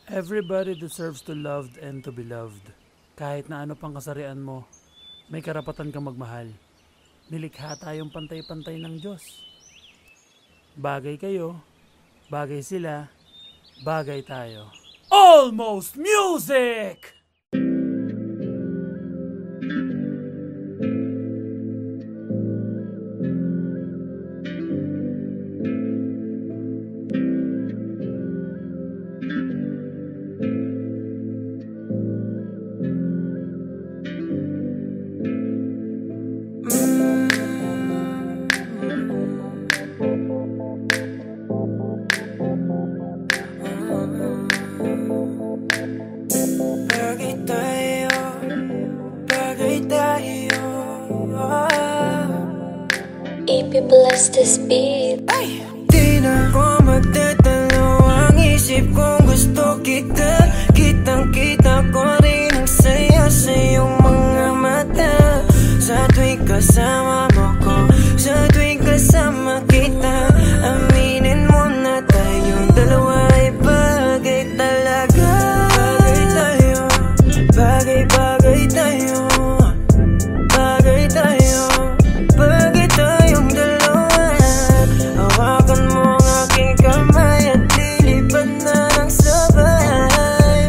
Everybody deserves to loved and to be loved. Kahit na ano pang kasarian mo, may karapatan kang magmahal. Nilikha tayong pantay-pantay ng Diyos. Bagay kayo, bagay sila, bagay tayo. Almost Music! AP bless this beat. Ay! Di na ko magtatalo ang isip kong gusto kita. Kitang-kita ko rin ang saya sa iyong mga mata. Sa tuwing kasama mo ko, sa tuwing kasama kita, aminin mo na tayong dalawa ay bagay talaga. Bagay tayo, bagay-bagay tayo, bagay tayo, bagay tayong dalawa. Hawakan mo ang aking kamay at lilipad na ng sabay.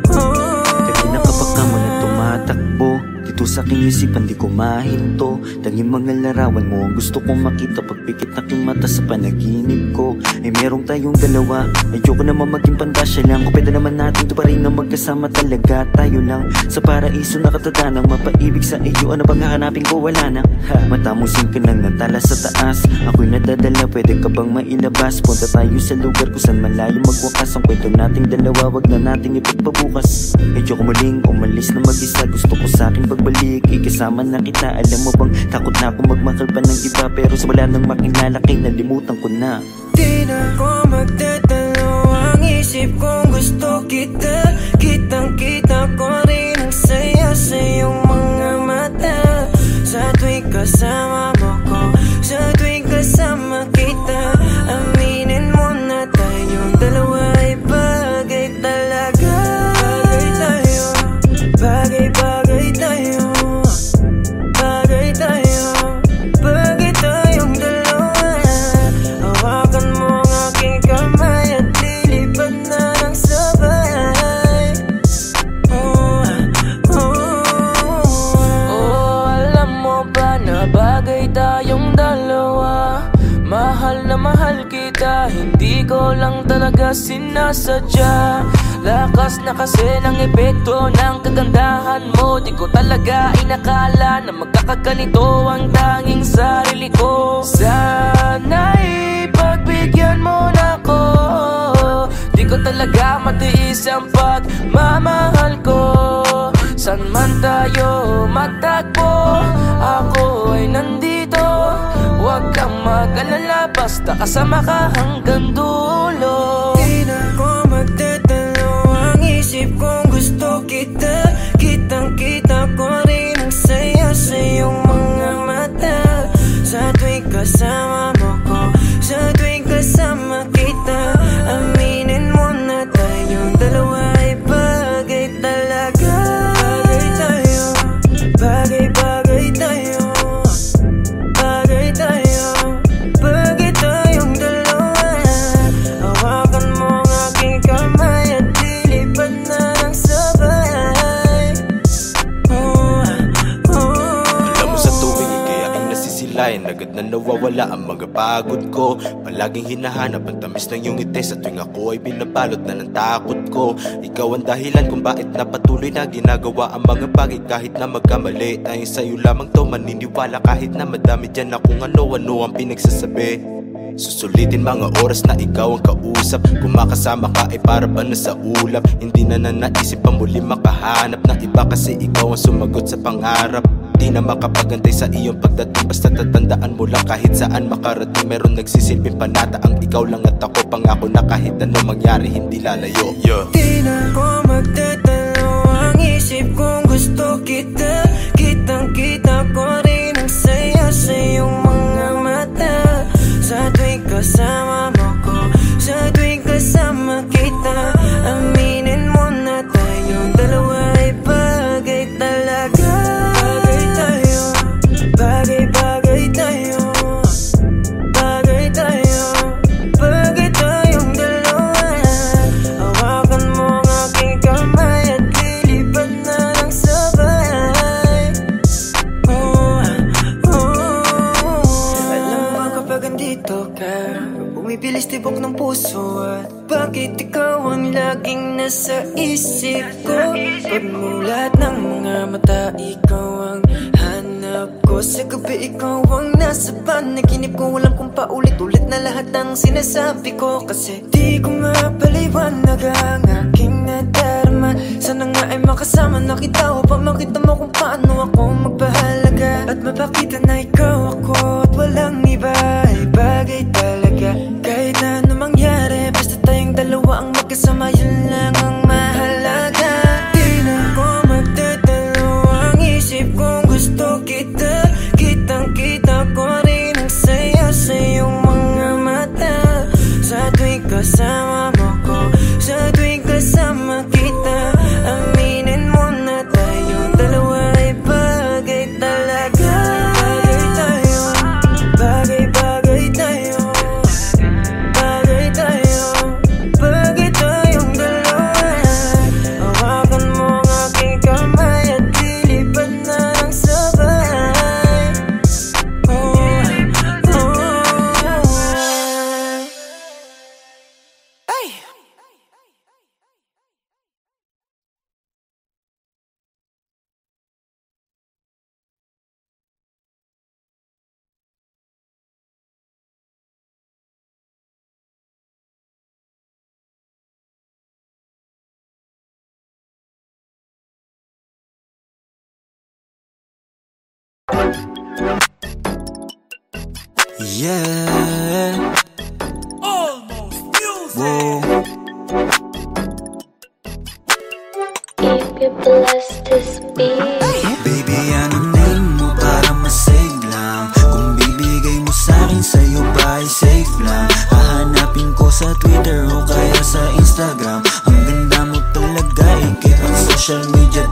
Kanina kapag ka mo na tumatakbo dito sa aking isipan di ko mahinto. Tanging mga larawan mo ang gusto kong makita. Pagpikit aking mata sa panaginip ko ay merong tayong dalawa. Ayoko naman maging pandasya lang. Kung pwede naman natin ito pa rin na magkasama talaga. Tayo lang sa paraiso nakatatanang mapaibig sa iyo. Ano bang hahanapin ko? Wala na. Mata mo singka ng natala sa taas. Ako'y nadadala, pwede ka bang mailabas? Punta tayo sa lugar kung saan malayo magwakas. Ang kwento nating dalawa, wag na nating ipagpabukas. Ayoko muling umalis na mag-isa. Gusto ko sa akin pagbalik, ikasama na kita. Alam mo bang takot na akong magmahal pa ng iba, pero sa wala nang makilalaki nalimutan ko na. Di na ko magtatalo ang isip kong gusto kita. Kitang-kita ko rin ang saya sa iyong mga mata. Sa tuwing kasama mo ko, sa tuwing kasama kita, aminin mo na tayong dalawa ay bagay talaga. Bagay tayo, bagay-bagay tayo, bagay tayo, bagay tayong dalawa. Hawakan mo ang aking kamay at lilipad na ng sabay. Alam mo ba na bagay tayong dalawa? Mahal na mahal kita, hindi ko lang talaga sinasadya. Lakas na kasi ng epekto ng kagandahan mo. Di ko talaga inakala na magkakaganito ang tanging sarili ko. Sana'y pagbigyan mo na ko. Di ko talaga matiis ang pagmamahal ko. San man tayo matagpo, ako ay nandito. Huwag kang mag-alala, basta kasama ka hanggang dulo. Di na ko magtatalo ang isip kong gusto kita. Kitang-kita ko rin ang saya sa iyong mga mata. Sa tuwing kasama mo ko, sa tuwing kasama kita, aminin mo na tayong dalawa ay bagay talaga. Bagay tayo, bagay-bagay tayo, bagay tayo, bagay tayong dalawa. Hawakan mo ang aking kamay at lilipad na ng sabay. Alam mo sa tuwing ikay aking nasisilayan, agad na nawawala ang mga pagod ko. Palaging hinahanap ang tamis ng iyong ngiti. Sa tuwing ako ay binabalot na ng takot ko. Ikaw ang dahilan kung bakit napatuloy na ginagawa ang mga bagay. Kahit na magkamali, tayong sa'yo lamang to maniniwala. Kahit na madami dyan akong ano-ano ang pinagsasabi. Susulitin mga oras na ikaw ang kausap. Kung makasama ka ay para ba na sa ulap. Hindi na naisip pa muli makahanap ng iba, kasi ikaw ang sumagot sa pangarap. Di na makapagantay sa iyong pagdating, basta tatandaan mo lang kahit saan makarating. Meron nagsisilbing panata ang ikaw lang at ako. Pangako na kahit ano mangyari hindi lalayo. Di na ko magtatalo ang isip kong gusto kita. Kitang-kita ko rin ang saya sa iyong mga mata. Sa tuwing kasama mo ko, sa tuwing kasama Bakit ikaw ang laging nasa isip ko? Pagmulat ng mga mata, ikaw ang hanap ko. Sa gabi ikaw ang nasa panaginip ko. Alam kong paulit-ulit na lahat ng sinasabi ko, kasi di ko mapaliwanag ang aking nadarama. Sana nga ay makasama na kita upang makita mo kung paano ako magpahalaga. At mapakita na ikaw ako at walang iba ay bagay talaga. Kahit na ano mangyari, basta tayong dalawa ang magkasama, yun lang ang mahalaga. Di na ko magdadalawang isip kung gusto kita. Kitang-kita ko rin ang saya sa iyong mga mata. Sa tuwing kasama mo ko, sa tuwing kasama kita, aminin mo na tayong dalawa ay bagay talaga. Bagay tayo, bagay-bagay tayo, bagay tayo, bagay tayong dalawa. Hawakan mo ang aking kamay at lilipad na ng sabay. Ay! Yeah. Whoa. If you bless this beat. Baby, ano name mo para masave lang? Kung bibigay mo sa'kin, sa'yo ba ay safe lang? Hahanapin ko sa Twitter o kaya sa Instagram. Ang ganda mo talaga, ikip ang social media.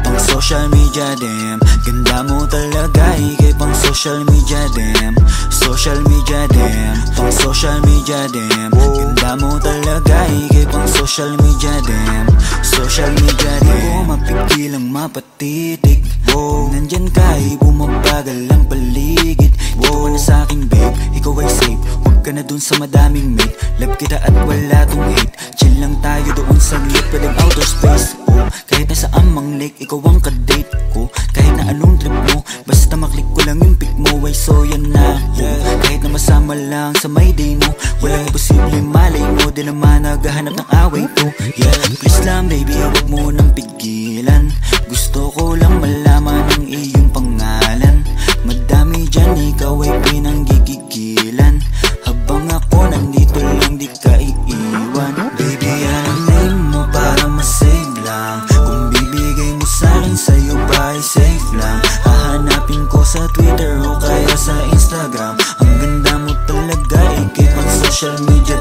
Pang social media, damn. Ganda mo talaga, ikip ang social media, damn. Social media, damn. Pang social media, damn. Ganda mo talaga, ikip ang social media, damn. Social media, damn. Di ko mapigil ang mapatitig. Wow. Nandyan ka, bumabagal ang paligid. Wow. Ikaw na sa'king babe, ikaw ay safe. Huwag ka na dun sa madaming mate. Love kita at wala tong hate. Chill lang tayo doon sa lip, pwedeng outer space. Oh, kahit nasa amang lake, ikaw ang kadate ko. Kahit na anong trip mo, basta maklik ko lang yung pic mo, ay so yan na ako. Kahit na masama lang sa may day mo, walang imposible, malay mo. Di naman naghahanap ng away to. Yeah, please lang baby, huwag mo nang pigilan. Gusto ko lang malaman ang iyong pangalan. Madami dyan, ikaw ay pinanggigigilan. Habang ako nandito lang, di ka iiwan. Baby, anong name mo para masave lang? Kung bibigay mo sa'kin, sa'yo ba ay safe lang? Hahanapin ko sa Twitter o kaya sa Instagram. Ang ganda mo talaga, ikip ang social media.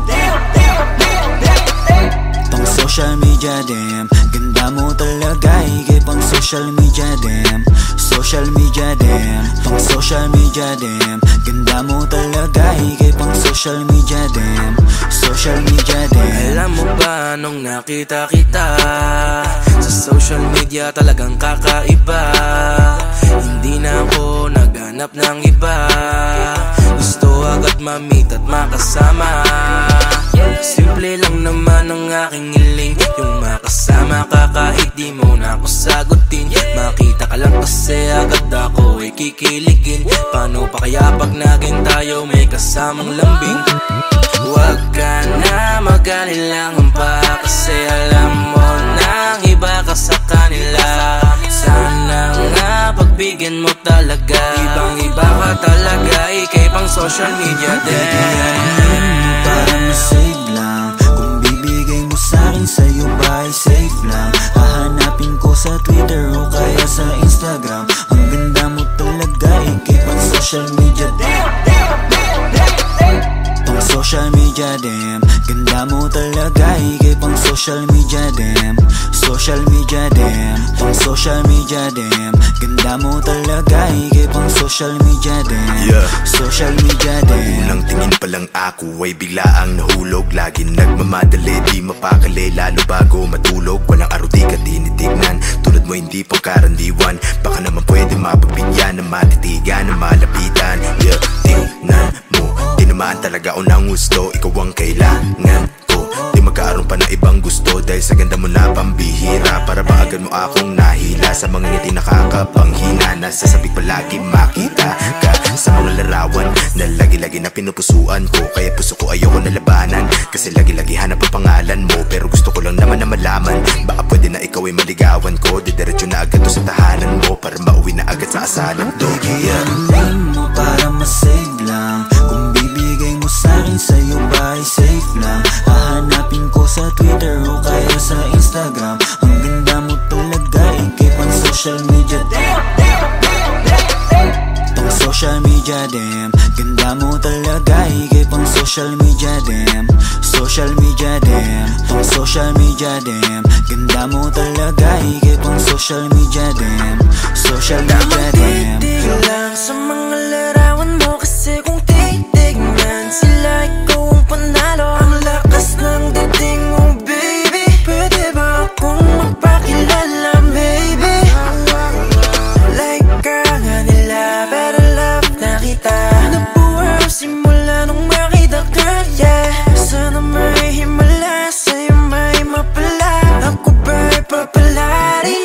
Pang social media, damn. Ganda mo talaga, ikip ang social media, damn. Social media, damn. Pang social media, damn. Ganda mo talaga, ikip ang social media, damn. Social media, damn. Alam mo ba nung nakita kita sa social media, talagang kakaiba. Hindi na ako naghanap ng iba. Gusto agad ma-meet at makasama. Simple lang naman ang aking hiling, yung makasama ka kahit di mo na ako sagutin. Makita ka lang kasi agad ako ay kikiligin. Paano pa kaya pag naging tayo may kasamang lambing? Huwag ka na mag-alilangan pa, kasi alam mo nang iba ka sa kanila. Sana nga pagbigyan mo talaga, ibang iba ka talaga, ikay pang social media din. Para masave lang, kung bibigay mo sa'kin, sa'yo ba ay safe lang? Hahanapin ko sa Twitter o kaya sa Instagram. Ang ganda mo talaga, ikip ang social media. Pang social media, damn. Ganda mo talaga, ikip ang social media, damn. Social media, damn. Pang social media, damn. Ganda mo talaga, ikip ang social media, damn. Yeah. Social media, damn. Unang tingin pa lang ako ay bigla ang nahulog. Laging nagmamadali, di mapakali, lalo bago matulog. Walang araw di ka tinitignan, tulad mo hindi pangkarandiwan. Baka naman pwede mapagbigyan ng matitigan, ng malapitan. Yeah, tingnan mo, di naman tinamaan talaga o ng gusto. Ikaw ang kailangan ko, di magkaroon pa ng ibang gusto. Dahil sa ganda mo na pambihira, para ba agad mo akong nahila. Sa mga ngiti nakakapanghina, nasasabik palagi makita ka sa mga larawan na lagi-lagi na pinupusuan ko. Kaya puso ko ayoko na labanan, kasi lagi-lagi hanap ang pangalan mo. Pero gusto ko lang naman na malaman, baka pwede na ikaw ay maligawan ko. Didiretso na agad to sa tahanan mo, para mauwi na agad sa asalan to. Bigyan mo para masave lang. Kung bibigay mo sa'kin, sa'yo ba ay safe lang? Hahanapin ko sa Twitter o kaya sa Instagram. Ang ganda mo talaga, ikip ang social media. Tong social media dem, ganda mo talaga, ikip ang social media dem. Social media dem, tong social media dem, ganda mo talaga, ikip ang social media dem. Social media dem. Titig lang sa mga larawan mo, kasi kung titignan sila, ikaw ang panalo. Ang lakas ng dating mo, baby. Pwede ba akong magpakilala, maybe? Like ka nga nila, pero love na kita. Nabuhay simula nung makita ka, yeah. Sana may himala, sa'yo may mapala. Ako ba'y papalari?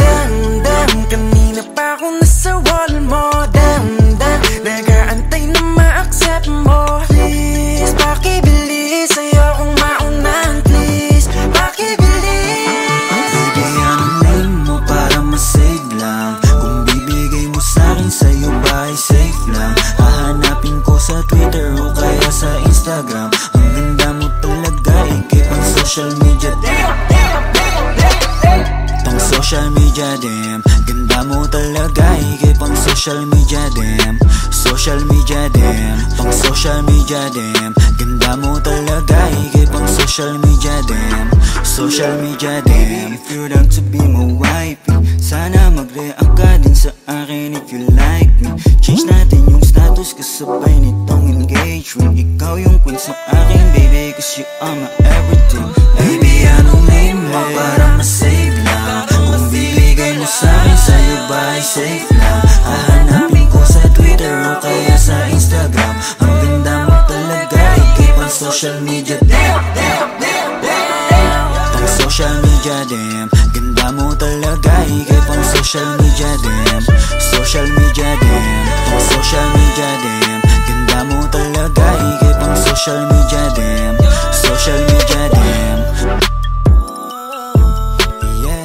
Damdam, kanina pa ako nasa wall mo. Damdam, nag-aantay na ma-accept mo. Please, pakibilis, ayokong maunahan. Please, pakibilis. Bigyan ang name mo para masave lang. Kung bibigay mo sa'kin, sa'yo ba ay safe lang? Hahanapin ko sa Twitter o kaya sa Instagram. Ang ganda mo talaga, ikip ang social media. Tong social media dem, ganda mo talaga, ikip ang social media dem. Social media dem, tong social media dem, ganda mo talaga, ikip ang social media dem. Social media dem. If you're down to be my wifey, sana mag-react ka din sa akin if you like me. Change natin yung status kasabay nitong engagement. Ikaw yung queen sa akin, baby, cause you are my everything. Baby, anong name mo para masave lang? Kung bibigay mo sa'kin, sa'yo ba ay safe lang? Hahanapin ko sa Twitter o kaya sa Instagram. Ang ganda mo talaga, ikip ang social media. Tong social media dem, ganda mo talaga, ikip ang social media dem. Social media dem, tong social media dem, ganda mo talaga, ikip ang social media dem. Social media dem. Yeah.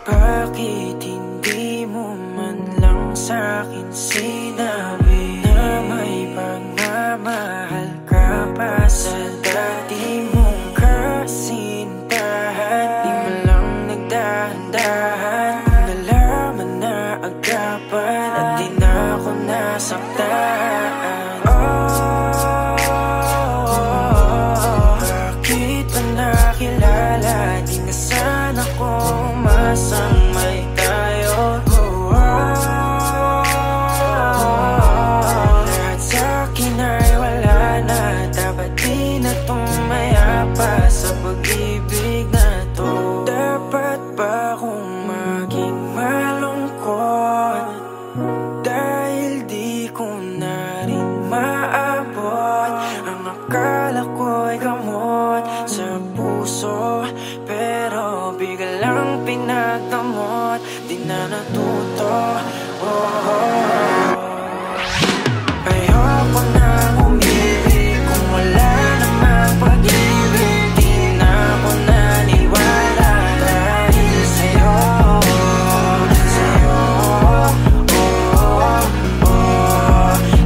Bakit hindi mo man lang sa'kin sinabi na may pagmamahal ka pa sa dati mong kasintahan? Di mo lang nagdahan-dahan, nalaman na agapan at di na ako nasaktan. Bakit ba nakilala? Di na sana ko masang may tayo. Lahat sa'kin ay wala na, dapat di na tumaya pa sa pag-ibig na to. Dapat ba akong maging malungkot? Dahil di ko na rin maabot ang akala ko'y gamot sa puso, pero biglang pinagdamot, di na natuto. Ayoko nang umibig kung wala namang pag-ibig. Di na ako naniwala dahil sa'yo, sa'yo,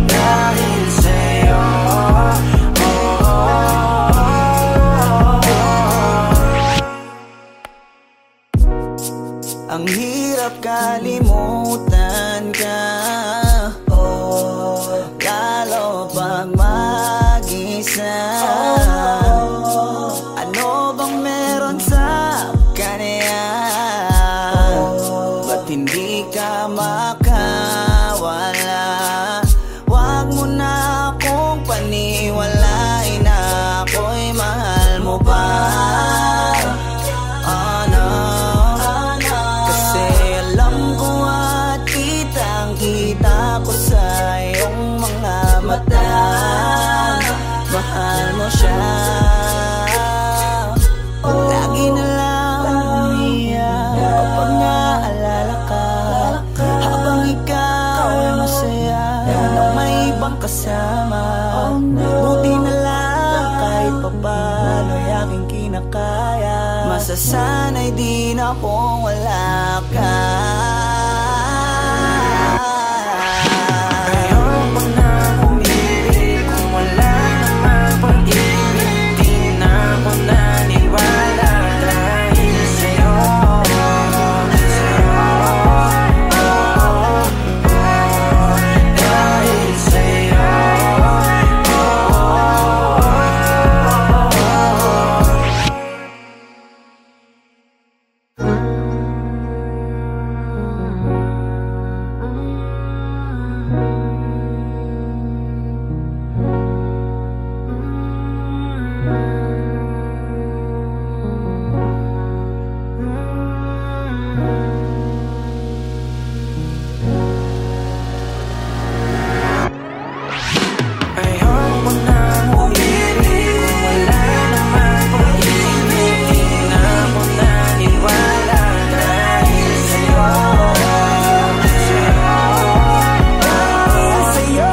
dahil sa'yo. Ang hirap kalimutan ka, lalo pa isa. Ano bang meron sa kanya? Ba't hindi ka makawala? Wag mo na akong paniwalain na ako'y mahal mo pa. Kasi alam ko at kitang-kita ko sa iyong mga mata, mahal mo siya. Lagi na lang umiyak kapag naalala ka, habang ikaw ay masaya na may ibang kasama. Buti na lang kahit papano ay aking kinakaya. Masasanay din akong wala ka. Ayoko na umilig kung wala namang pag-ibig. Di na ako naniwala dahil sa'yo. Dahil sa'yo. Ayoko na umilig kung wala namang pag-ibig. Di na ako naniwala dahil sa'yo. Dahil sa'yo.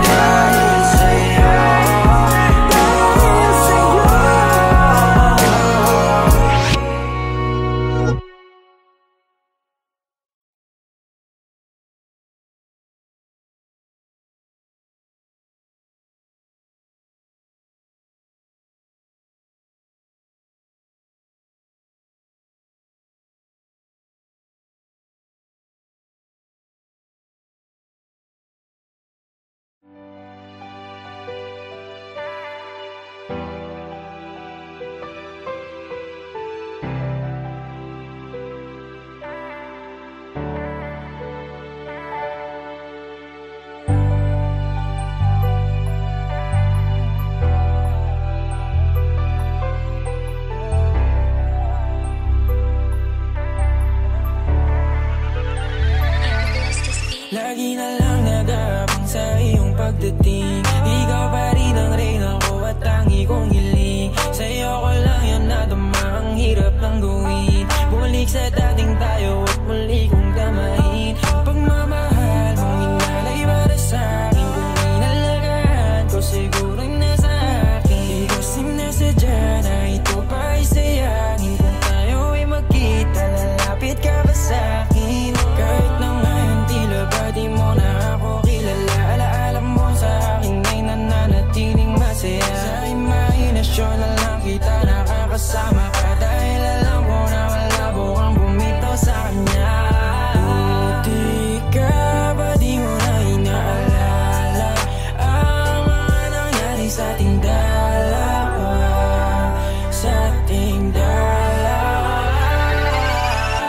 Dahil sa'yo. Dahil sa'yo. Lagi na lang nag-aabang sa iyong pagdating. Ikaw pa rin ang reyna ko at tangi kong hiling. Sa'yo ko lang yan nadama, ang hirap ng gawin. Bumalik sa dating tayo at muli kong tamahin. Pagmamahal mong inalay para sa'kin, kung inalagaan ko siguro'y nasa akin. Di kasi nasadya na ito pa ay sayangin. Kung tayo ay magkita, lalapit ka ba sa'kin? Kahit na ngayon tila ba di mo na ako kilala, alaala mo sa akin ay nananatiling masaya. Sa imahinasyon na lang kita nakakasama ka, dahil alam ko na malabo kang bumitaw sa kanya. Buti ka ba di mo na inaalala ang mga nangyari sa ating dalawa, sa ating dalawa.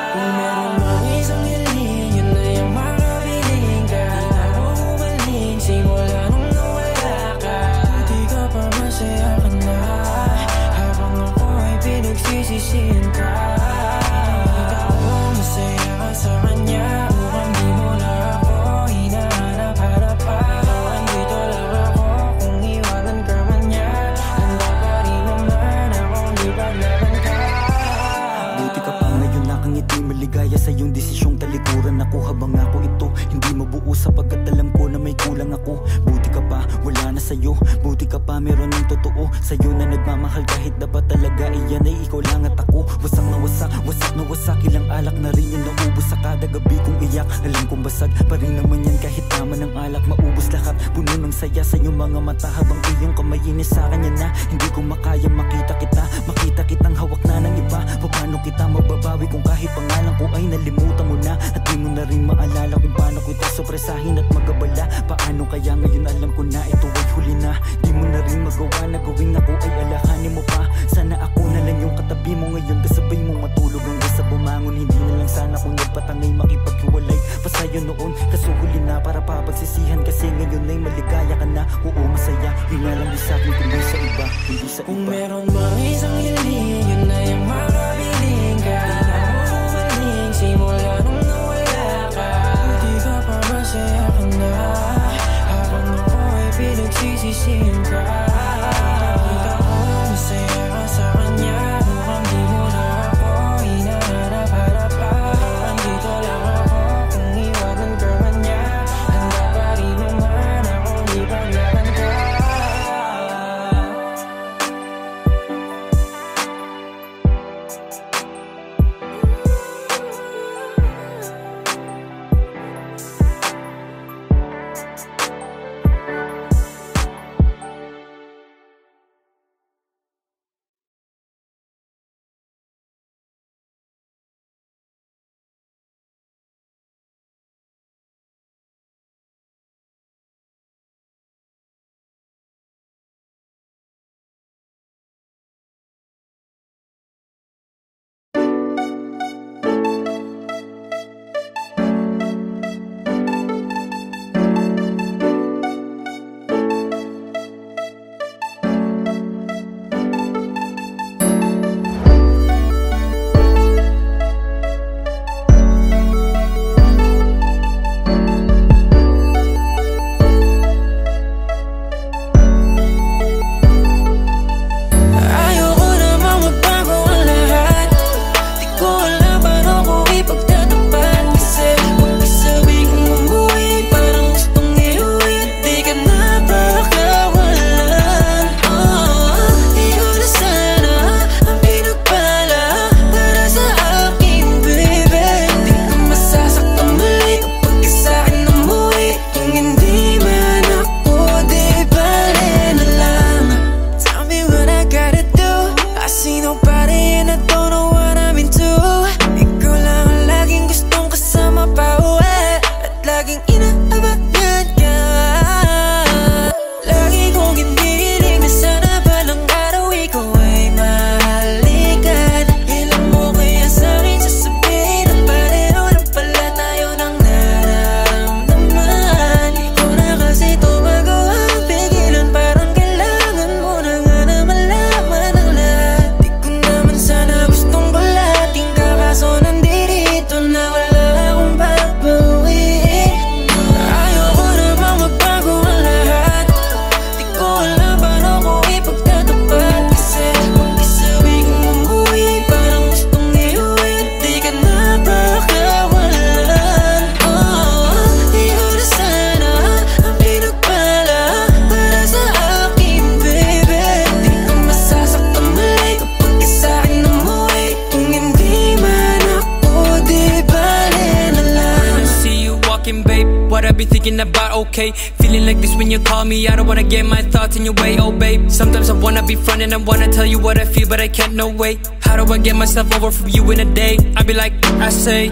Kung meron mang isang hiling, yun na yung makapiling ka. Di na ako umaling simula nung nawala ka. Buti ka pa masaya ka na, habang ako ay pinagsisisihan ka. Nakita ko masaya ka sa kanya, mukhang di mo na ako hinahanap-harapan. Andito lang ako kung iwanan ka man niya, handa pa rin naman akong ipaglaban ka. Buti ka pa ngayon nakangiti, maligaya sa iyong desisyong talikuran ako habang ako ito hindi mabuo, sapagkat alam ko na may kulang ako. Buti ka pa, wala na sa'yo. Buti ka pa, meron ng totoo sa'yo na nagmamahal, kahit dapat talaga iyan ay ikaw lang at ako. Wasak na wasak, wasak na wasak, ilang alak na rin yung naubos sa kada gabi kong iyak. Alam kong basag pa rin naman yan kahit tama ng alak, maubos lahat. Puno ng saya sa iyong mga mata, habang iyong kamay inis sa kanya na hindi ko makaya makita kita. Makita kitang hawak na ng iba, paano kita mababawi kung kahit pangalan ko ay nalimutan mo na, at di mo na rin maalala kung paano ko ito sopresahin at magabala. Paano kaya ngayon alam ko na ito ay huli na, di mo sana'y makipaghiwalay pa sa'yo noon. Kaso huli na para papagsisihan, kasi ngayon ay maligaya ka na. Oo, masaya, yun nga lang di sa'kin kundi sa iba, kundi sa iba. Kung meron bang isang hiling, yun na yung makapiling ka. Di na mo humaling simula nung nawala ka. Di ka pa masaya ka na, habang ako ay pinagsisisihan ka. Nakita ko masaya ka sa kanya, mukhang di mo na ako hinaharap-harapan. Andito lang ako kung iwanan ka man niya, handa pa rin naman akong ipaglaban ka. About okay, feeling like this when you call me. I don't wanna get my thoughts in your way, oh babe. Sometimes I wanna be front and I wanna tell you what I feel, but I can't, no way. How do I get myself over from you in a day? I be like, I say,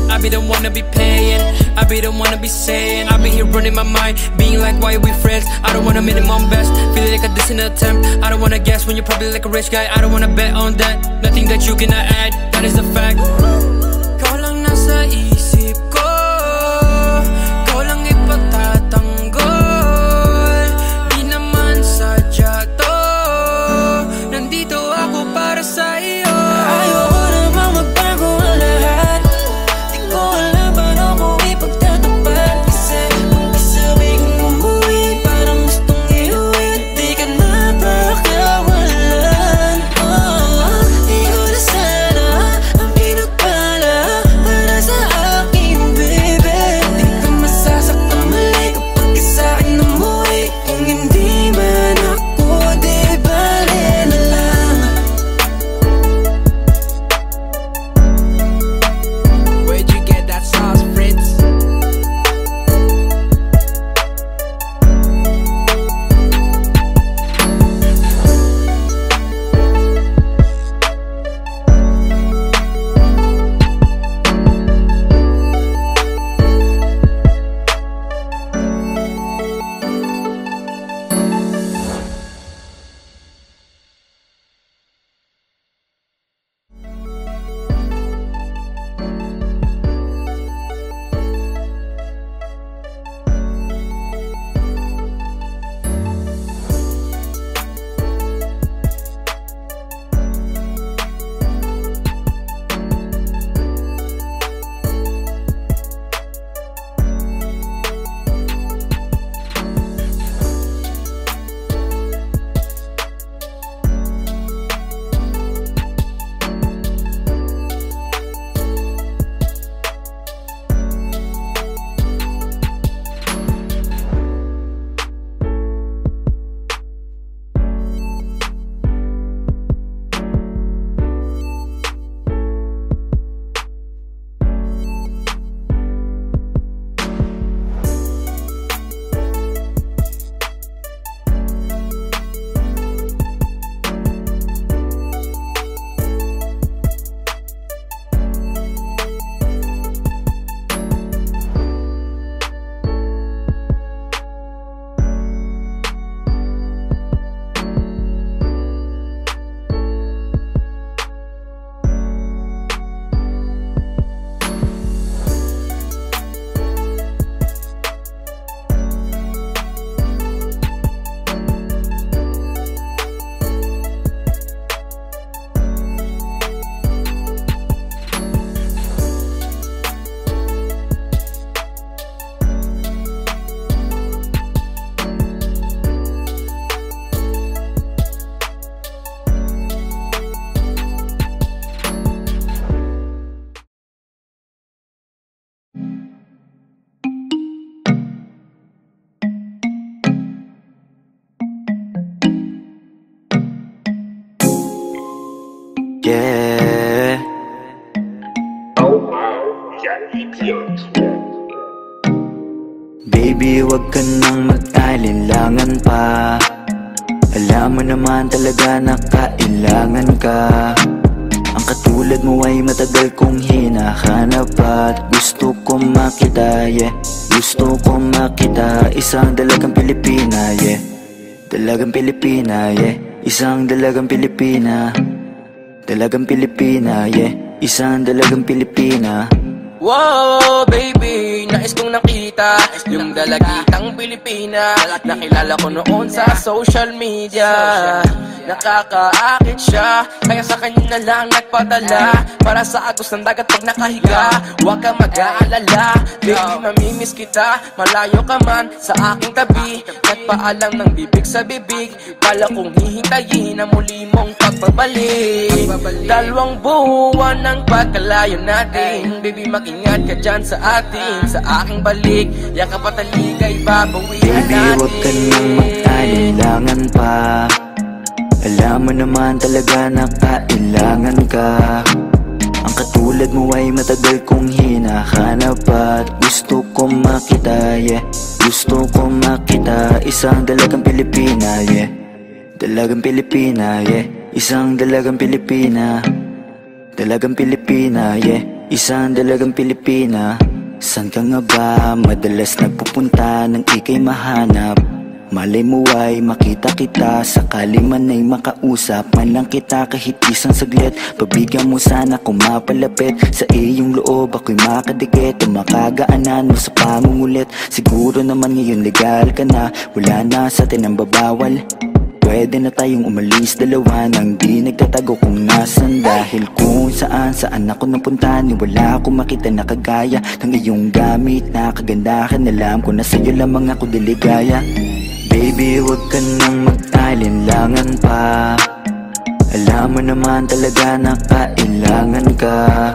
I be the one to be paying, I be the one to be saying, I be here running my mind, being like, why are we friends? I don't wanna minimum best, feeling like a distant attempt. I don't wanna guess when you're probably like a rich guy. I don't wanna bet on that, nothing that you cannot add, that is a fact. Ikaw lang nasa isip ko, ikaw lang ipagtatanggol. Di naman sadya to, nandito ako para sa iyo. Ayoko namang magbago ang lahat, di ko alam paano ko ipagtatapat. Kasi kung isabi kong umuwi, parang gustong iuwi, di ka na pakawalan. Di ko na sana ang pinagpala, Baby, wag ka nang mag-alinlangan pa. Alam mo naman talaga na kailangan ka. Ang katulad mo ay matagal kong hinahanap at gusto kong makita, yeah. Gusto kong makita, isang dalagang Pilipina, yeah. Dalagang Pilipina, yeah. Isang dalagang Pilipina. Dalagang Pilipina, yeah. Isang dalagang Pilipina. Wow, baby, nais kong nakita yung dalagitang Pilipina. Nakilala ko noon sa social media. Nakakaakit siya, kaya sa kanya na lang nagpadala. Para sa agos ng dagat pag nakahiga, huwag ka mag-aalala. Baby, mamimiss kita, malayo ka man sa aking tabi. Nagpaalam ng bibig sa bibig, kala kong hihintayin ang muli mong pagbabalik. Dalawang buwan ng pagkalayo natin, baby, mag-ingat ka dyan sa atin. Sa aking balik, yakap at taligay, babawian natin. Baby, huwag ka nang mag-alinlangan pa. Alam mo naman talaga na kailangan ka. Ang katulad mo ay matagal kong hinahanap at gusto kong makita, yeah. Gusto kong makita, isang dalagang Pilipina, yeah. Dalagang Pilipina, yeah. Isang dalagang Pilipina. Dalagang Pilipina, yeah. Isang dalagang Pilipina. San ka nga ba madalas nagpupunta nang ika'y mahanap? Malay mo ay makita kita, sakali man ay makausap man lang kita kahit isang saglit. Pabigyan mo sana kung mapalapit sa iyong loob, ako'y makadikit o makagaanan mo sa pamungulit. Siguro naman ngayon legal ka na, wala na sa atin ang babawal. Pwede na tayong umalis dalawa nang di nagtatago kung nasan. Dahil kung saan ako napunta, ni wala akong makita na kagaya ng iyong gamit na kagandahan. Alam ko na sa'yo lamang ako diligaya. Baby, wag ka nang mag-alinlangan pa. Alam mo naman talaga na kailangan ka.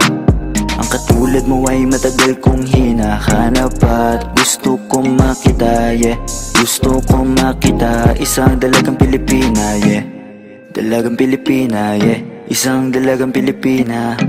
Ang katulad mo ay matagal kong hinahanap at gusto kong makita, yeah. Gusto kong makita, isang dalagang Pilipina, yeah. Dalagang Pilipina, yeah. Isang dalagang Pilipina.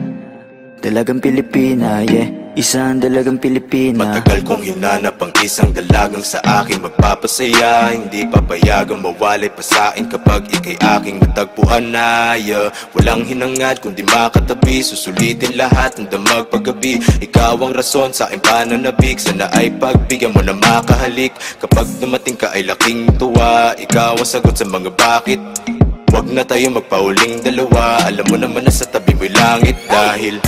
Dalagang Pilipina, yeah. Isang dalagang Pilipina. Matagal kong hinanap ang isang dalagang sa akin magpapasaya. Hindi papayagang mawalay pa sa'kin kapag ika'y aking natagpuan na, yeah. Walang hinangad kundi makatabi, susulitin lahat ng damag paggabi. Ikaw ang rason sa aking pananabik, sana ay pagbigyan mo na makahalik. Kapag dumating ka ay laking tuwa, ikaw ang sagot sa mga bakit. Wag na tayo magpauling dalawa, alam mo naman na sa tabi mo'y langit. Dahil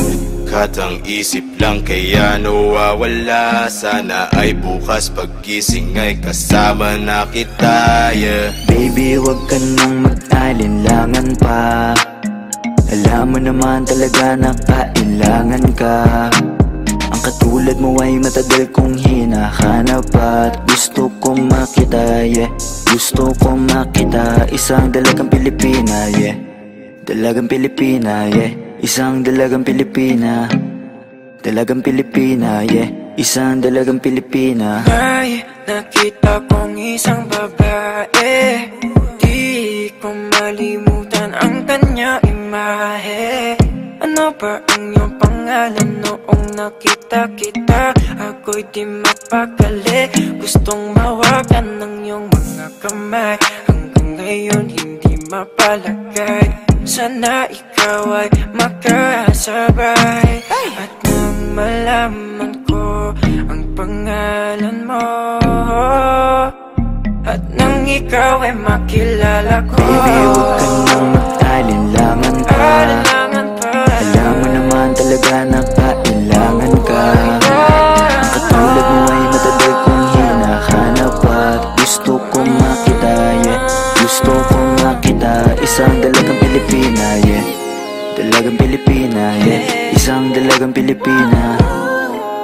katang isip lang kaya nawawala, sana ay bukas paggising ay kasama na kita, yeah. Baby, wag ka nang mag-alinlangan pa. Alam mo naman talaga na kailangan ka. Ang katulad mo ay matagal kong hinahanap at gusto kong makita, yeah. Gusto kong makita, isang dalagang Pilipina, yeah. Dalagang Pilipina, yeah. Isang dalagang Pilipina. Dalagang Pilipina, yeah. Isang dalagang Pilipina. May nakita kong isang babae, di ko malimutan ang kanya imahe. Ano ba ang iyong pangalan noong nakita kita? Ako'y di mapakali, gustong mawakan ng iyong mga kamay. Hanggang ngayon hindi mapalagay, sana ikaw ay makasabay. At nang malaman ko ang pangalan mo, at nang ikaw ay makilala ko, baby, huwag ka nang mag-alinlangan pa. Alam mo naman talaga na kailangan ka. Ang katulad mo ay matagal kong hinahanap at gusto kong makita, yeah. Gusto kong makita, isang dalagang Pilipina, yeah. Dalagang Pilipina, yeah. Isang dalagang Pilipina.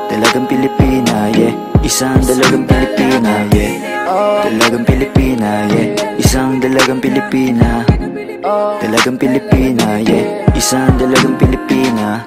Dalagang Pilipina, yeah. Isang dalagang Pilipina, yeah. Dalagang Pilipina, yeah. Isang dalagang Pilipina. Dalagang Pilipina, yeah. Isang dalagang Pilipina.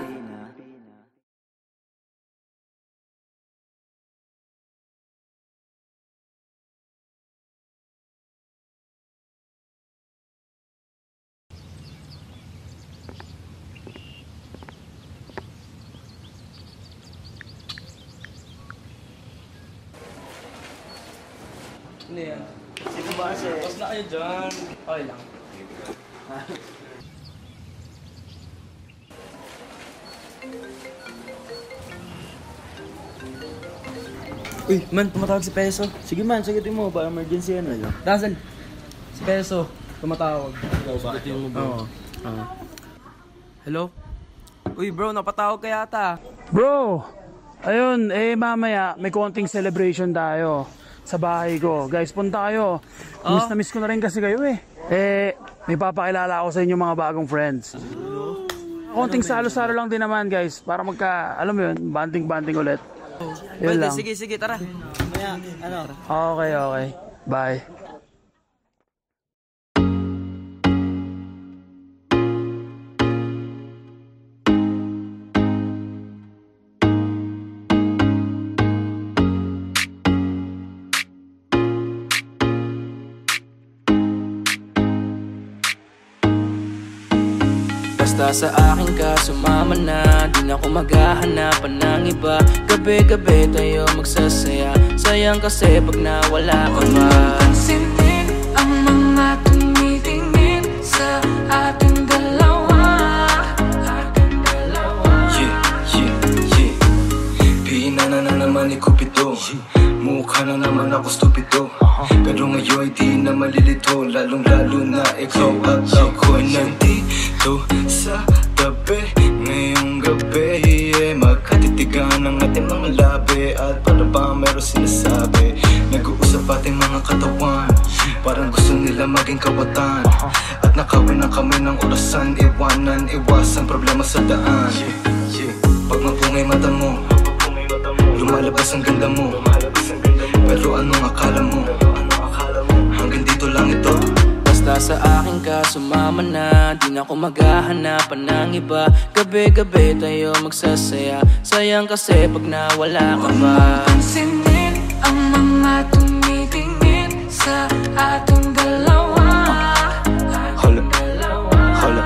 Ano yan? Sige ba kasi? Tapos na kayo dyan. Okay lang. Uy, man, tumatawag si Peso. Sige man, sagutin mo. Ba emergency yan lang. Dazzle, si Peso, tumatawag. Sagutin mo ba? Oo. Hello? Uy bro, napatawag ka yata. Bro, ayun, mamaya may konting celebration tayo sa bahay ko. Guys, punta kayo. Miss na miss ko na rin kasi kayo eh. May papakilala ako sa inyo mga bagong friends. Konting salo-salo lang din naman guys, para alam mo yun, banding-banding ulit. Yun lang. Sige, tara. Maya, ano? Okay. Bye. Basta sa akin ka sumama na, di na ako maghahanapan ng iba. Gabi-gabi tayo magsasaya, sayang kasi pag nawala ka ba. Pansinin ang mga tumitingin sa ating dalawa. Yeah. Pinana na naman ni Cupido, mukha na naman ako stupido. Pero ngayon di na malilito, lalong-lalo na ikaw at ako'y nandito sa tabi. Ngayong gabi, magkatitigan ang ating mga labi. At para ba meron sinasabi, nag-uusap ating mga katawan, parang gusto nila maging kawatan. At nakawin na kami ng orasan, iwasan problema sa daan. Pag mapungay mata mo, lumalabas ang ganda mo. Pero anong akala mo? Hanggang dito lang ito. Basta sa akin ka sumama na, di na ako maghahanapan ng iba. Gabi-gabi tayo magsasaya, sayang kasi pag nawala ka ba. Pansinin ang mga tumitingin sa ating dalawa. Hala,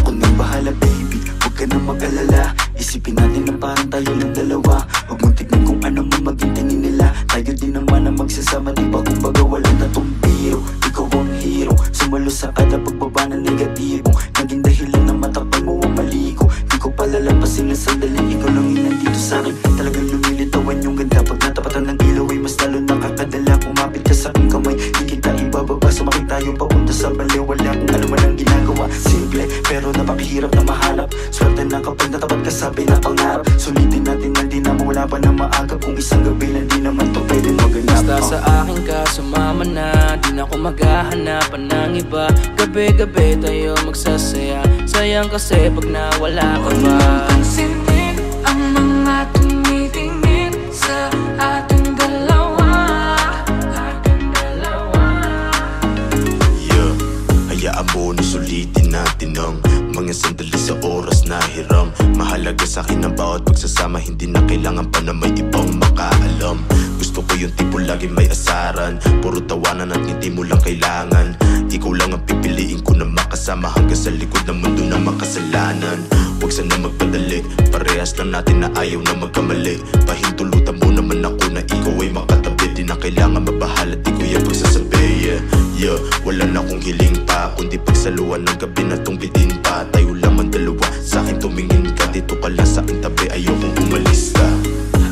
ako nang bahala baby, huwag ka nang mag-alala. Isipin natin na parang tayo lang dalawa. Huwag mong tignan kung ano man maging tingin nila. Tayo din naman ang magsasama, diba? Kumbaga wala na tong biro. Ikaw ang hero, sumalo sa kada pagbaba ng negatibong naging dahilan na matakpan mo ang mali ko. Di ko palalampasin na sandali, ikaw lang yung nandito sa'kin. Talagang lumilitawan yung ganda. Pag natapatan ng ilaw ay mas lalo nakakadala. Kumapit ka sa'king kamay, di kita ibababa. Sumakit tayo papunta sa baliw. Wala kung ano man ang ginagawa. Simple, pero napakahirap na mahanap. Swerte na kapag natapat ka sa pinapangarap. Sulitin natin na di na mawala pa na maaga. Kung isang gabi lang di naman to pwede maganap. Basta sa akin ka sumama na, di na ako maghahanapan ng iba. Gabi-gabi tayo magsasaya, sayang kasi pag nawala ka ba. Pansinin ang mga tumitingin sa ating dalawa. Yeah, hayaan mo na sulitin natin ang mga sandali sa oras na hiram. Mahalaga sa akin ang bawat pagsasama, hindi na kailangan pa na may ibang makaalam. Gusto ko yung tipo lagi may asaran, puro tawanan at ngiti mo lang kailangan. Ikaw lang ang pipiliin ko na makasama hanggang sa likod ng mundo na makasalanan. Huwag sana magpadali, parehas lang natin na ayaw na magkamali. Pahintulutan mo naman ako na ikaw ay makatabi. Di na kailangan mabahala, di ko yan pagsasabi. Yeah, wala na akong hiling pa, kundi pagsaluhan ng gabi na tong bidin pa. Tayo lamang dalawa, sa akin tumingin ka, dito ka lang sa aking tabi, ayokong umalis ka.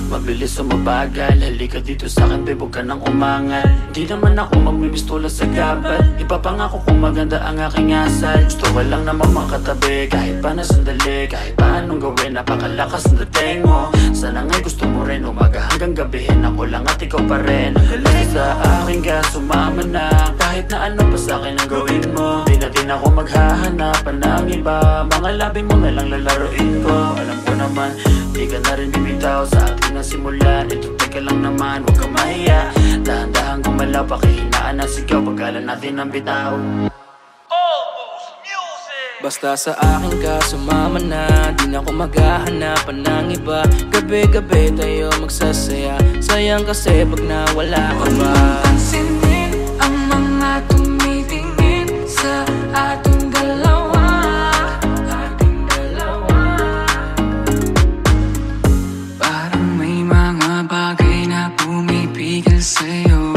Mabilis o mabagal, halika dito sa'kin, babe, huwag ka nang umangal. Di naman ako magmimistula sa gabal, ipapangako kung maganda ang aking asal. Gusto ko lang naman makatabi, kahit pa na sandali. Kahit pa anong gawin, napakalakas ng dating mo. Sana nga'y gusto mo rin, umaga hanggang gabihin. Ako lang at ikaw pa rin. Basta sa akin ka sumama na, kahit na ano pa sa'kin ang gawin mo. Di na din ako maghahanapan ng iba, mga labi mo na lang lalaroin ko. Alam ko naman, di ka na rin bibitaw sa atin na simula. Ito teka lang naman, huwag kang mahiya. Dahan-dahan gumalaw, pakihinaan ang sigaw, pagkala natin ang bitaw. Basta sa akin ka sumama na, di na ako maghahanapan ng iba. Gabi-gabi tayo magsasaya, sayang kasi pag nawala ka ba. Pansinin ang mga tumitingin sa ating dalawa. Parang may mga bagay na pumipigil sa'yo,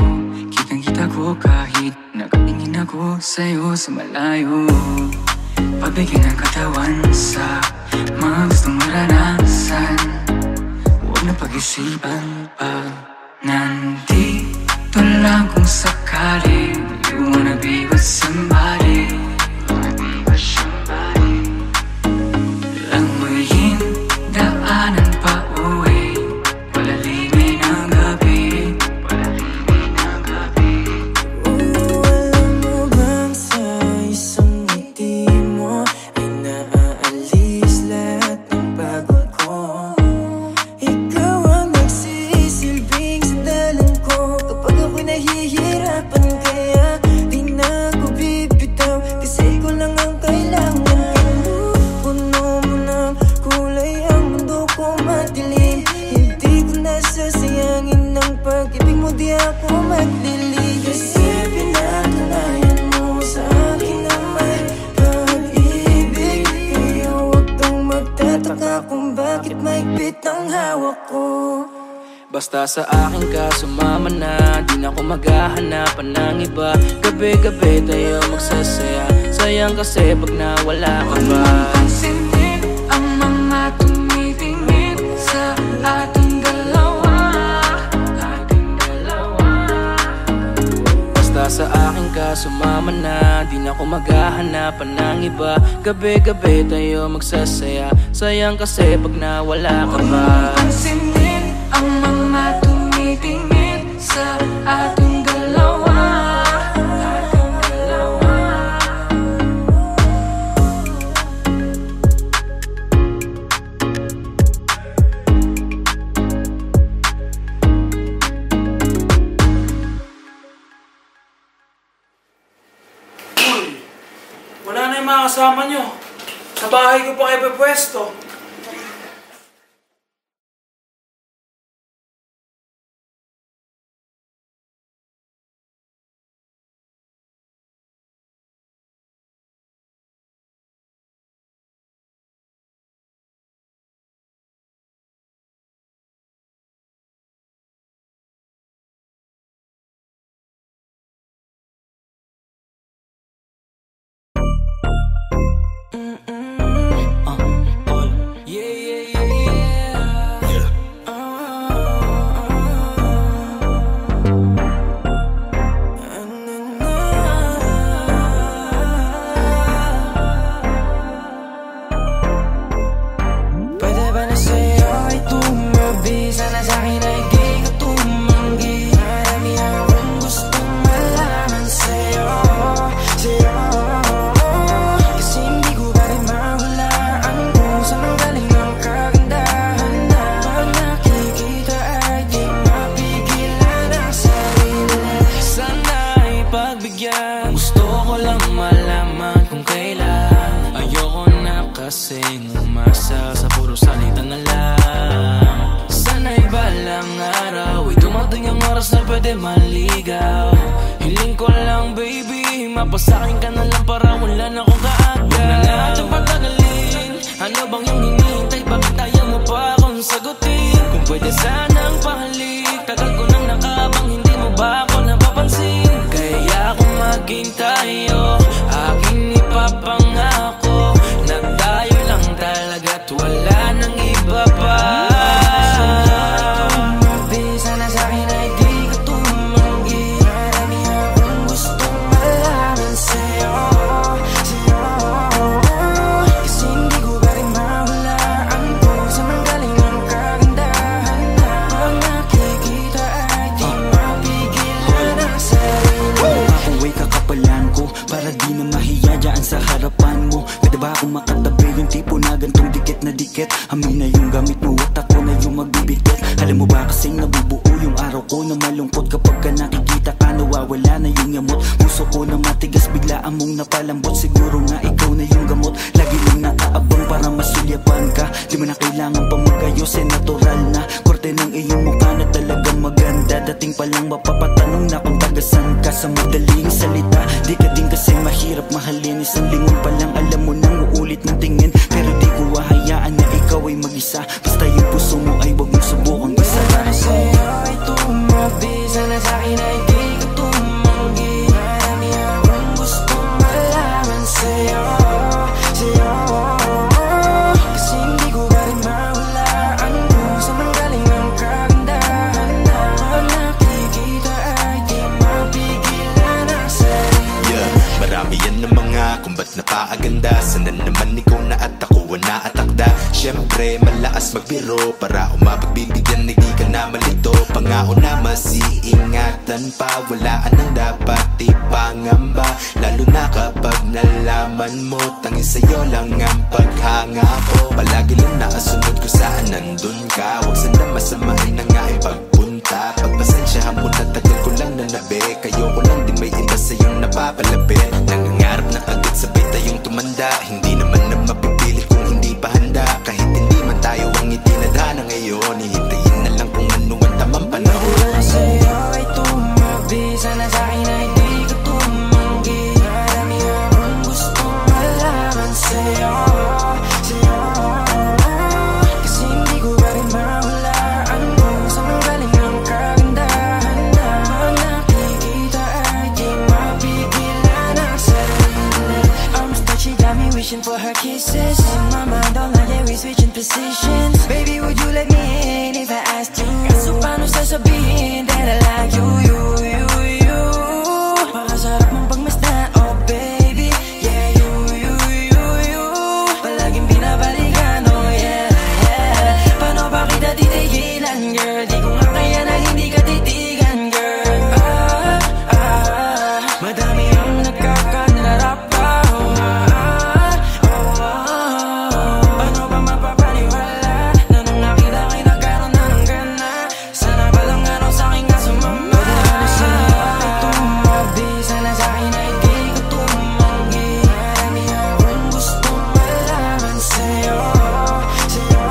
sa'yo sa malayo. Pabigyan ng katawan sa mga gustong maranasan. Huwag na pag-isipan pag nandito lang kung sakali. You wanna be with somebody. Langoyin daanan pa uwi. Palalimin ang gabi. Alam mo bang sa isang ngiti mo ay naaalis lahat ng pagod ko. Ikaw ang nagsisilbing sandalan ko kapag ako'y nahihirapan. Kaya di na ako bibitaw kasi ikaw lang ang kailangan. Puno mo ng kulay ang mundo ko madilim. Hindi ko nasasayangin ng pag-ibig mo, di ako maglilig. Kasi pinatunayan mo sa akin na may pag-ibig. Kaya huwag kang magtataka kung bakit mahigpit ang hawak ko. Basta sa akin ka sumama na, di na ako maghahanapan ng iba. Gabi-gabi tayo magsasaya, sayang kasi pag nawala ka ba. Pansinin ang mga tumitingin sa ating dalawa. Basta sa akin ka sumama na, di na ako maghahanapan ng iba. Gabi-gabi tayo magsasaya, sayang kasi pag nawala ka ba. Pansinin ang mga tumitingin sa ating dalawa. Wala na yung mga kasama nyo. Sa bahay ko pa kayo pwesto. Pwede ba na sa'yo ay tumabi? Sana sa'kin ay di ka tumanggi. Marami akong gustong malaman sa'yo. Kasi hindi ko pa rin mahulaan kung saan ang galing ng kagandahan na pag nakikita ay di mapigilan ang sarili. Sana'y pagbigyan, gusto ko lang malaman kung kailan. Ayoko na kasing umasa sa puro salita na lang. Sana'y balang araw ay dumating ang oras na pwede maligaw. Hiling ko lang baby, mapasakin ka na lang para wala na akong kaagad. Huwag na natin patagalin, ano bang yung hinihintay? Bakit ayaw mo pa akong sagutin? Kung pwede sanang pahalik, tagal ko nang nakabang, hindi mo ba ako napapansin? Kaya kung maghintay aking ipapangako na tayo lang talaga't wala nang iba pa. Sana sa'kin ay di ka tumanggi. Marami akong gustong malaman sa'yo. Kasi hindi ko pa rin mahulaan kung saan ang galing ng kagandahan na pag nakikita ay di mapigilan ang sarili. Ako ay kakapalan ko para di na mahiya dyan sa harapan mo. Pwede ba akong makatabi yung tipo na gantong dikit na dikit? Amin na yung gamit mo at ako na yung magbibigit. Alam mo ba kasing nabubuo yung araw ko na malungkot kapag ka nakikita ka nawawala na yung yamot. Puso ko na matigas biglaan mong napalambot. Siguro nga ikaw na yung gamot. Lagi lang nakaabang para masulyapan ka. Di mo na kailangan pa magayos, natural na korte ng iyong mukha na talagang maganda. Dating pa lang mapapatanong na kung tagasan ka. Sa madaling salita, di ka din kasi mahirap mahalin. Isang lingon pa lang alam mo nang uulit ng tingin. Pero di ko hahayaan na ikaw ay mag-isa. Basta yung puso mo ay wag mong subukang isa. Sana sa'yo ay tumabi. Sana sa'kin ay di ka tumanggi. Marami akong gusto malaas magbiro para umapagbibigyan na di ka na malito. Pangako na masiingatan pa, walaan ang dapat ipangamba. Lalo na kapag nalaman mo tanging sa'yo lang ang paghanga ko. Palagi lang nakasunod ko saan nandun ka, huwag sana masamain na nga ang pagpunta. Pagpasensyahan mo na tagal ko lang nanabi, kayo ko lang din may iba sa'yong napapalapit. Nangangarap na agad sabay tayong tumanda, hindi naman na mapipilit kung hindi pa handa. Kahit hindi man tayo ang itinadhana ngayon, hihintayin na lang kung ano ang tamang panahon. Wala sa'yo ay tumabi, sana sa'kin ay di ka tumanggi. Marami akong gustong malaman sa'yo, sa'yo. Kasi hindi ko pa rin mahulaan kung saan galing ang kagandahan na pag nakikita ay di mapigilan ang sarili. Arms touch, she got me wishing for her kisses. In my mind all night, yeah, we switching positions. Baby, would you let me in if I asked you? Kaso paano sasabihin that I like you, you, you, you? Pakasarap mong pagmasdan, oh baby. Yeah, you, you, you, you. Palaging binabalikan, oh yeah, yeah. Paano ba kita titigilan, girl? Di ko nga kaya na hindi ka titigan, girl. Madami ang nagkakanarap pa, paano ba mapapaniwala na nung nakita kay nagkaroon na ng gana? Sana ba lang ano sa'king kasumama? Wala sa'yo ay tumabi, sana sa'kin ay di ka tumanggi. Marami akong gustong malaman sa'yo, sa'yo.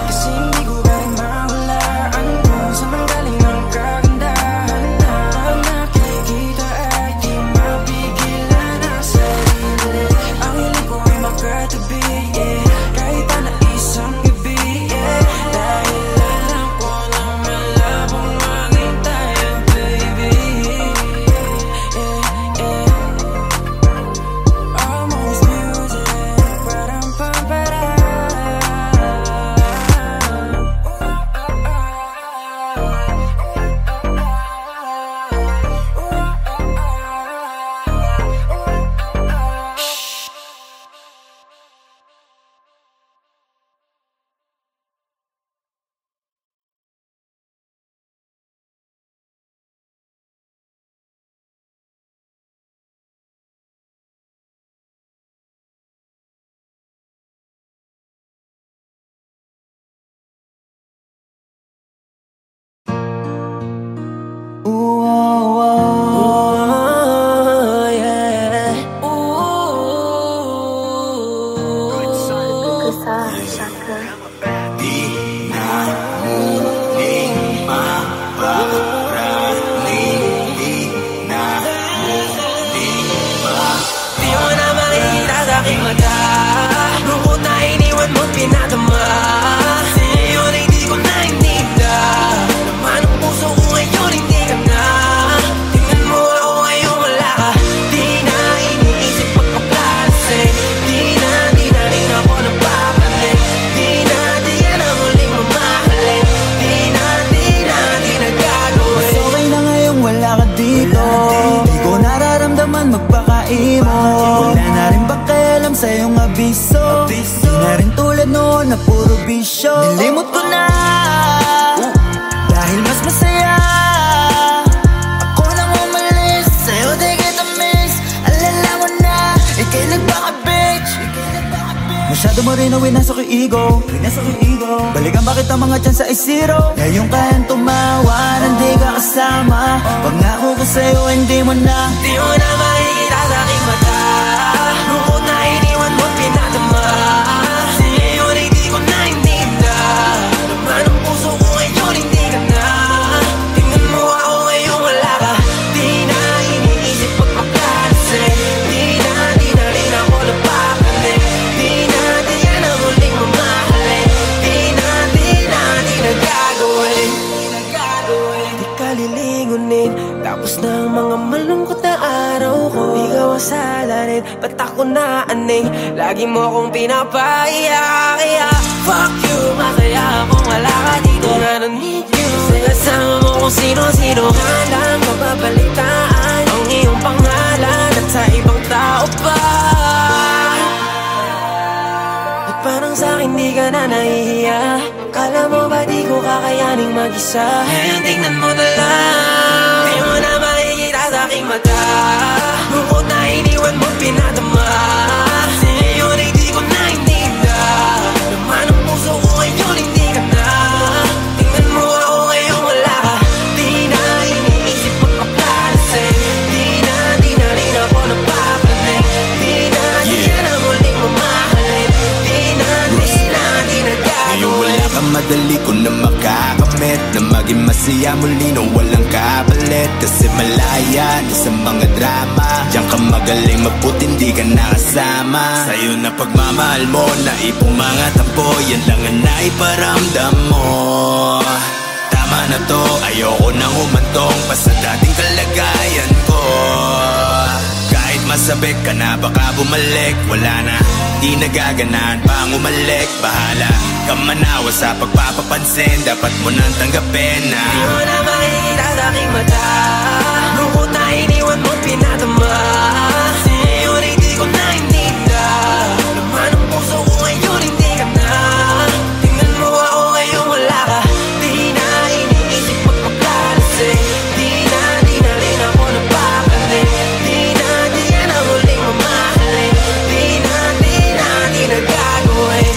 Kasi hindi ko pa rin mahulaan kung saan man galing ang kagandahan na pag nakikita ay di mapigilan ang sarili. Ang hiling ko ay magkatabi, yeah, kahit na isang gabi, yeah. Dahil alam ko na malabong maging tayo, baby, yeah, yeah. Almost music, parang pampara. Di mo na makikita sa'king mata, lungkot na iniwan mo't pinadama. Ngayon ay di ko na ininda, naman ang puso ko ngayon hindi ka na. Tingnan mo ako ngayon wala ka, di na iniisip pagkaplalasing. Di na rin ako napapalit, di ka na muling mamahalin. Di na gagawin. Mas okay na ngayong wala ka dito, di ko nararamdaman magpakaimo. Wala na rin pakialam sa iyong abiso, di na rin tulad noon na puro bisyo. Nilimot ko na dahil mas masaya. Ako nang umalis, sa'yo di kita miss. Alala mo na, ika'y nagpaka-bitch. Masyado mo rin ang winasok yung ego, balikan bakit ang mga chance ay zero. Ngayon kayang tumawa, hindi ka kasama. Pangako ko sa'yo, hindi mo na. Di mo na makikita sa'king mata, lungkot na iniwan mo't pinadama. Ngayon ay di ko na ininda, naman ang puso ko ngayon hindi ka na. Tingnan mo ako ngayon wala ka, di na iniisip pagpaplalasing. Di na rin ako napapalit, di ka na muling mamahalin. Di na gagawin. Di ka lilingunin, tapos na ang mga malungkot na araw ko. Ikaw ang salarin, ba't ako naaning? Lagi mo akong pinapaiyak, kaya fuck you. Masaya akong wala ka dito, I don't need you. Kasi kasama mo kung sino-sino. Halang mababalitaan ang iyong pangalan at sa ibang tao pa. At parang sa'kin di ka na kakayaning mag-isa. Ngayon tingnan mo na lang, di mo na makikita sa aking mata. Bukod na iniwan mo pinadama, ngayon ay di ko na ininda. Naman ang puso ko ngayon hindi ka na. Tingnan mo ako ngayon wala ka. Di na iniisip magpaplalasing. Di na rin ako napapalit. Di na na muling mamahalin. Di na gagawin. Ngayon wala ka, madali ko na makakamit na maging masaya muli na walang kapalit. Kasi malaya na sa mga drama, diyan ka magaling mabuti hindi ka nakasama. Sa'yo na pagmamahal mo, naipong mga tampo, yan lang ang naiparamdam mo. Tama na to, ayoko nang humantong pa sa dating kalagayan ko. Kahit masabik ka na baka bumalik, wala na, di nagaganaan pang umalik. Bahala ka manawa sa pagpapapansin, dapat mo nang tanggapin na di mo na makikita sa aking mata. Lungkot na iniwan mo pinadama, ngayon ay di ko na ininda. Naman ang puso ko ngayon hindi ka na. Tingnan mo ako ngayon wala ka. Di na iniisip magpaplalasing. Di na rin ako napapalit. Di na muling mamahalin. Di na gagawin.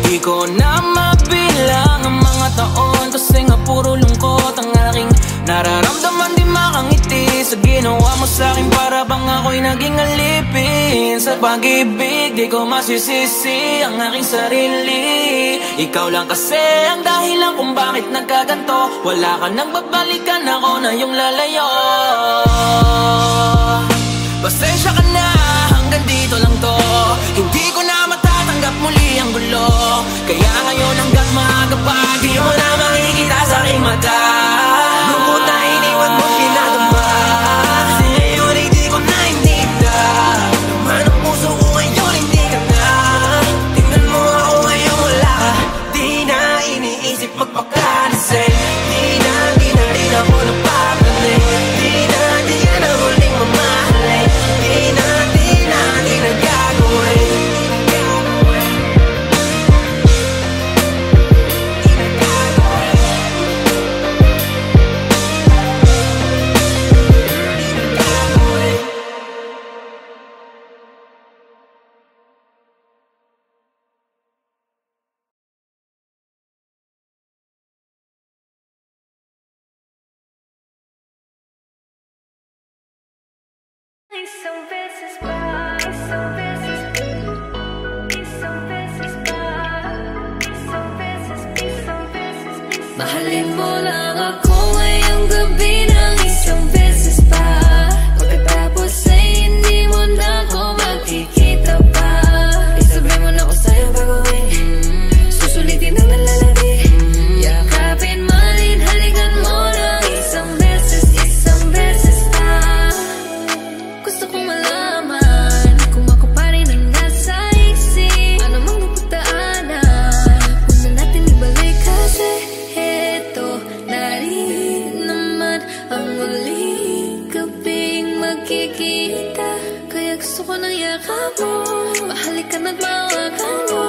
Di ko na mabilang ang mga taon, kasi nga puro lungkot ang aking nararamdaman. Di makangiti sa ginawa mo sa'kin, para bang ako'y naging alipin sa pag-ibig. Di ko masisisi ang aking sarili. Ikaw lang kasi ang dahilan kung bakit nagkaganto. Wala ka nang babalikan, ako na yung lalayo. Pasensya ka na, hanggang dito lang to. Hindi ko na matatanggap muli ang gulo. Kaya ngayon hanggang maaga pa, di mo na makikita sa aking mata. Lungkot na iniwan mo pinadama, ngayon ay di ko na ininda. Naman ang puso ko ngayon hindi ka na. Tingnan mo ako ngayon wala ka. Di na iniisip magpakalasing. Di na rin ako napapalit. Di na muling mamahalin. Di na gagawin. Mahalin mo lang ako ngayong gabi ng isang beses pa. Pagkatapos ay hindi mo na ako makikita pa. Isabay mo na ako sa'yo baguhin, susulitin ang nalalabi. Yakapin, malin, halikan mo lang isang beses pa. Gusto kong malaman kung ako pa rin ang nasa isip. Ano mang napagdaanan, huwag na natin ibalik kasi naman ang muling gabing magkikita. Kaya gusto ko ng yakap mo, mahalikan at mawakan mo.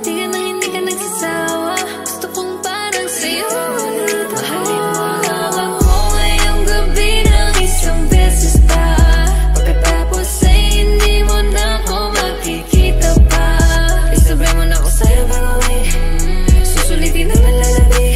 Di ka nang hindi ka nagsasawa, gusto kong parang sa'yo. Mahalin mo lang ako ngayong gabi ng isang beses pa. Pagkatapos ay hindi mo na ako makikita pa. Isabay mo na ako sa'yo baguhin, susulitin ang nalalabi.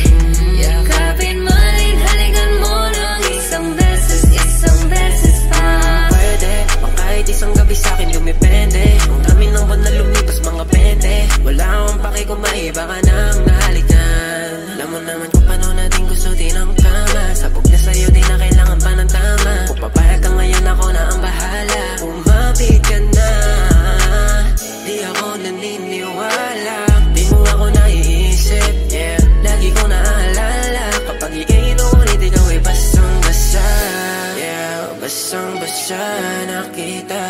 Yakapin, malin, halikan mo lang isang beses pa. Pwede, o kahit isang gabi sa'kin dumipende. Ang dami ng buwan na lumipas mga 20. Wala akong paki kung maiba ka nang nahalikan. Alam mo naman kung paano natin gusto din ang kama. Sabog na sa'yo, di na kailangan pa ng tama. Kung papayag ka ngayon, ako na ang bahala. Umapit ka na, di ako naniniwala. Di mo ako naiisip, yeah. Lagi ko naalala kapag iinom ulit ikaw ay basang-basa. Yeah, basang-basa na kita.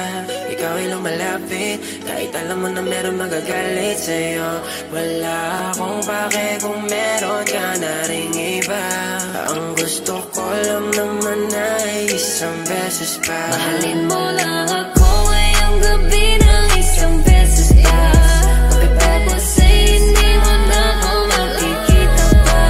Ikaw ay lumalapit, kahit alam mo na meron magagalit sa'yo. Wala akong pake kung meron ka na ring iba. Ang gusto ko lang naman ay isang beses pa. Mahalin mo lang ako ngayong gabi ng isang beses pa. Pagkatapos ay hindi mo na ako makikita pa.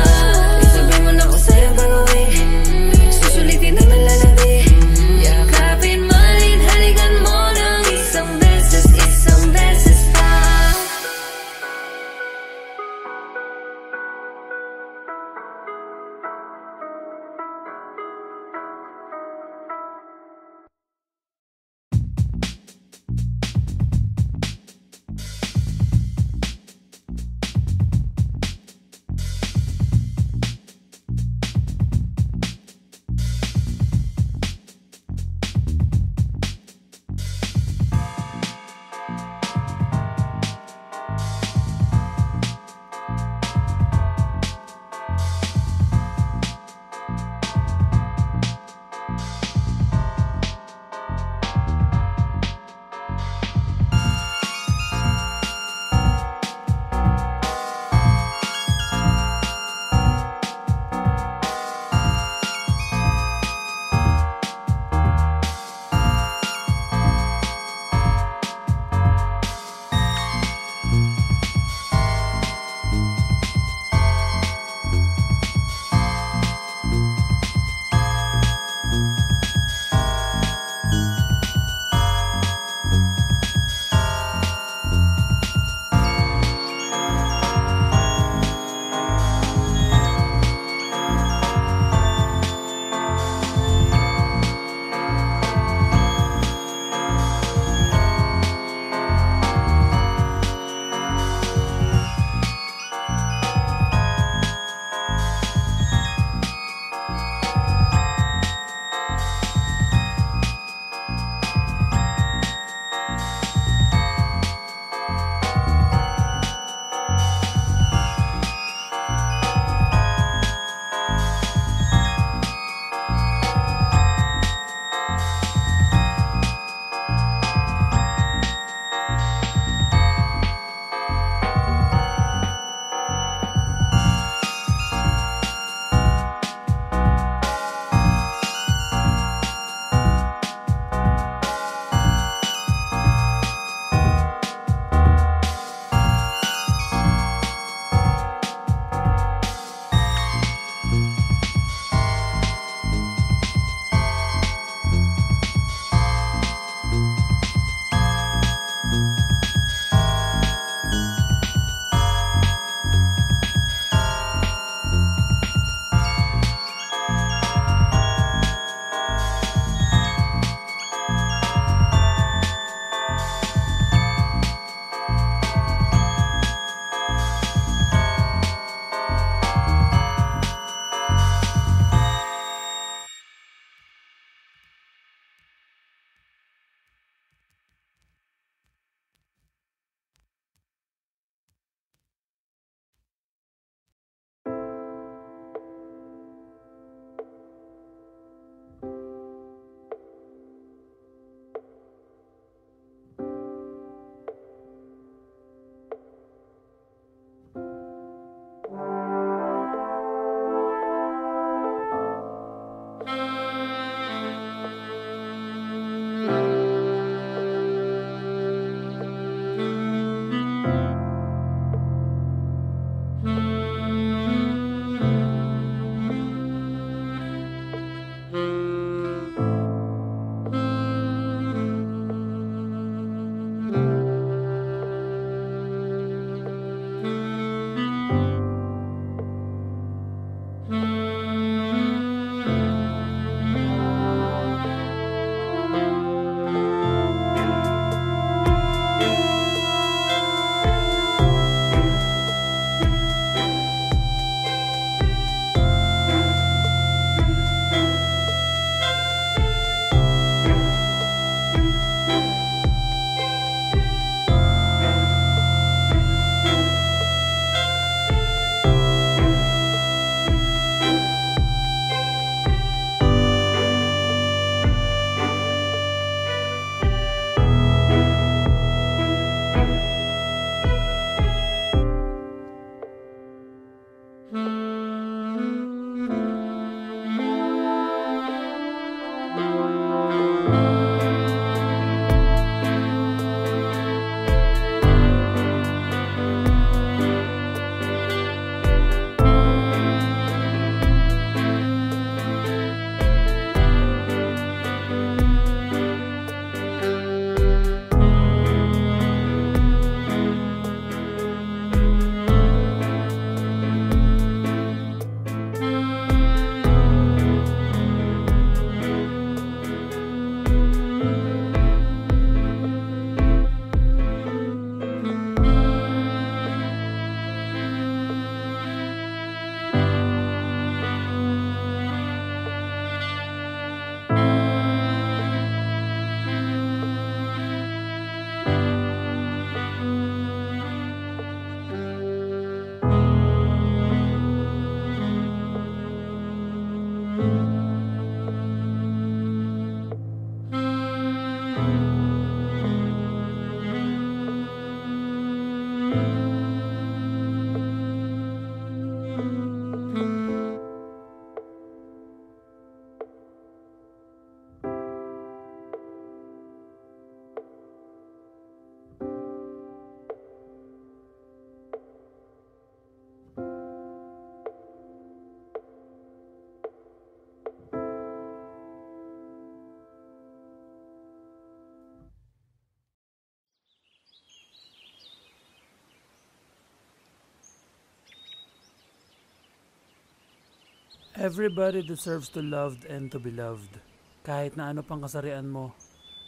Everybody deserves to loved and to be loved. Kahit na ano pang kasarian mo,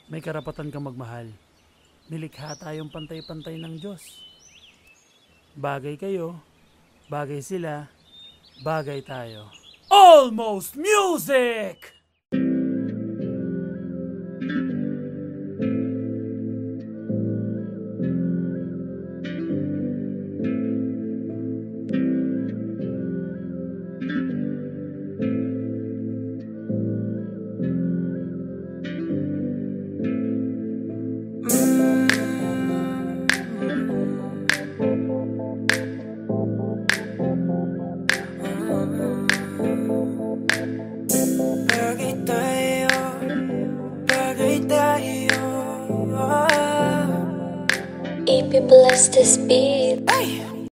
may karapatan kang magmahal. Nilikha tayong pantay-pantay ng Diyos. Bagay kayo, bagay sila, bagay tayo. Almost Music! If you bless this beat.